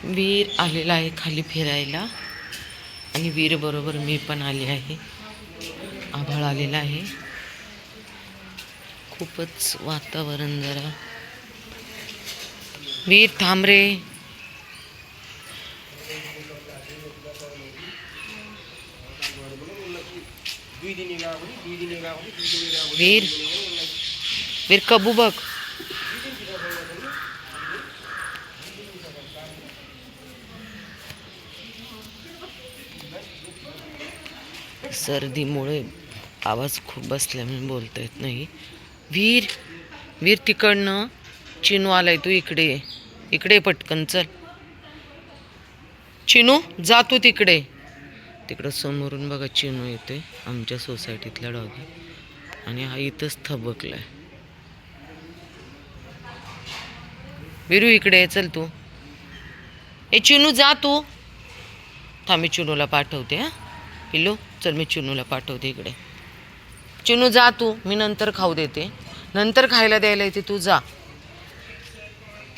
वीर आलेला आहे खाली फिरायला आणि वीर बरोबर मी पण आले आहे. आभाळ आलेला आहे, खूपच वातावरण जरा. वीर थांब रे. वीर वीर कबू बघ. सर्दीमुळे आवाज खूप बसल्यामुळे बोलता येत नाही. वीर वीर तिकडनं चिनू आलाय, तू इकडे इकडे पटकन चल. चिनू जा तू तिकडे. तिकडं समोरून बघा चिनू येतोय, आमच्या सोसायटीतला डॉगी, आणि हा इथंच थबकलाय. वीरू इकडे चल तू. ए चिनू जा तू. थांब मी चिनूला पाठवते. हा पिल्लू चल, मी चिनूला पाठवते इकडे. चिनू जा तू, मी नंतर खाऊ देते, नंतर खायला द्यायला येते, तू जा.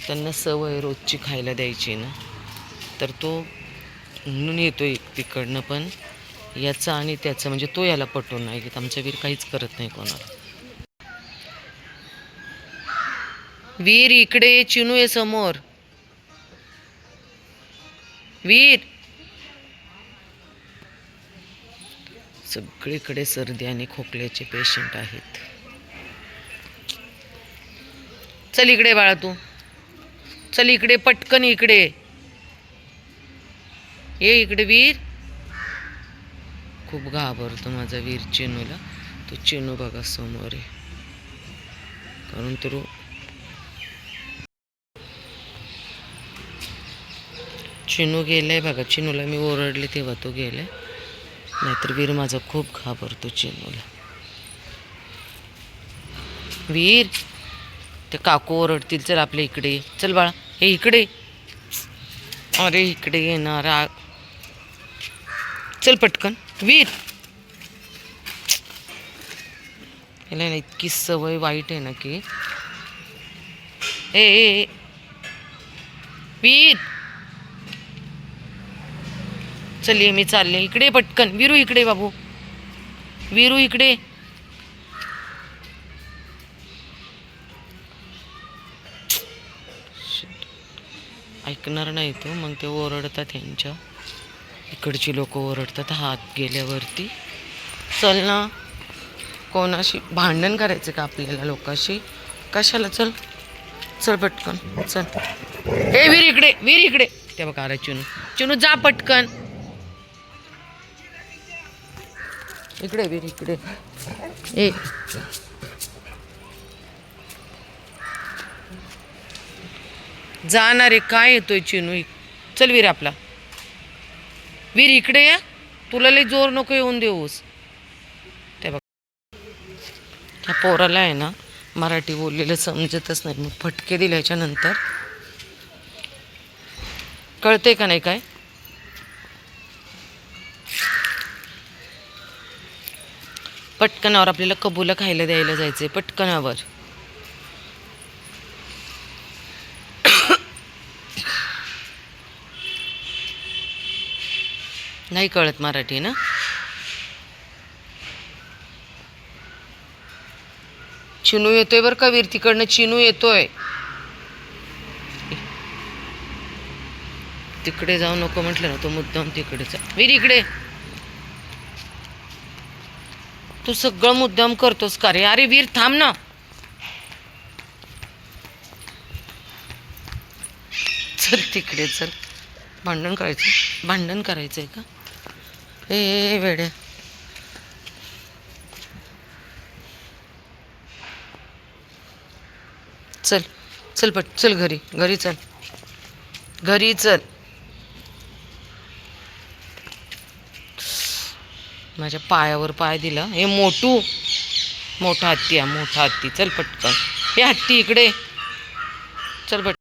त्यांना सवय रोजची खायला द्यायची ना, तर तो म्हणून येतोय तिकडनं. पण याचा आणि त्याचं म्हणजे तो याला पटवून नाही घेत. आमचा वीर काहीच करत नाही कोणाला. वीर इकडे, चिनू आहे समोर. वीर सगळीकडे सर्दी आणि खोकल्याचे पेशंट आहेत. चल इकडे बाळा तू, चल इकडे पटकन इकडे ये. इकडे वीर. खूप घाबरतो माझा वीर चिनूला. तो चिनू बघा समोर आहे, कारण तो चिनू गेलाय बघा. चिनूला मी ओरडले तेव्हा तो गेलाय, नाहीतर वीर माझा खूप घाबरतो चिनूला. वीर ते काकू ओरडतील. चल आपल्या इकडे चल बाळा. हे इकडे. अरे इकडे येणार. चल पटकन वीर. याला इतकी सवय वाईट आहे ना की ए वीर चल ये, मी चालले इकडे पटकन. वीरू इकडे बाबू, वीरू इकडे. ऐकणार नाही तो, मग ते ओरडतात. यांच्या इकडची लोक ओरडतात हात गेल्यावरती. चल ना, कोणाशी भांडण करायचं का आपल्याला लोकांशी? कशाला? चल चल पटकन चल. ए वीर इकडे, वीर इकडे. ते बघा अरे चिनू, चिनू जा पटकन इकडे. वीर इकडे. ए जाणार आहे काय? येतोय चिनू. चल वीर आपला. वीर इकडे या, तुला लई जोर नको येऊन देऊस. ते बघ त्या पोराला आहे ना मराठी बोललेलं समजतच नाही, मग फटके दिल्याच्या नंतर कळते का नाही काय? पटकनावर आपल्याला कबूला खायला द्यायला जायचंय, पटकनावर. नाही कळत मराठी ना. चिनू येतोय बरं का वीर, तिकडनं चिनू येतोय. तिकडे जाऊ नको म्हटलं ना, तो मुद्दाम तिकडेच. वीर इकडे. तू सगळं मुद्दाम करतोस का रे? अरे वीर थांब ना. चल तिकडे चल. भांडण करायचं? भांडण करायचंय का? ए वेड्या. चल चल पट चल घरी, घरी चल, घरी चल. माझ्या पायावर पाय दिला. हे मोठा हत्ती आहे, मोठा हत्ती. चल पटकन. हे हत्ती इकडे चल पट.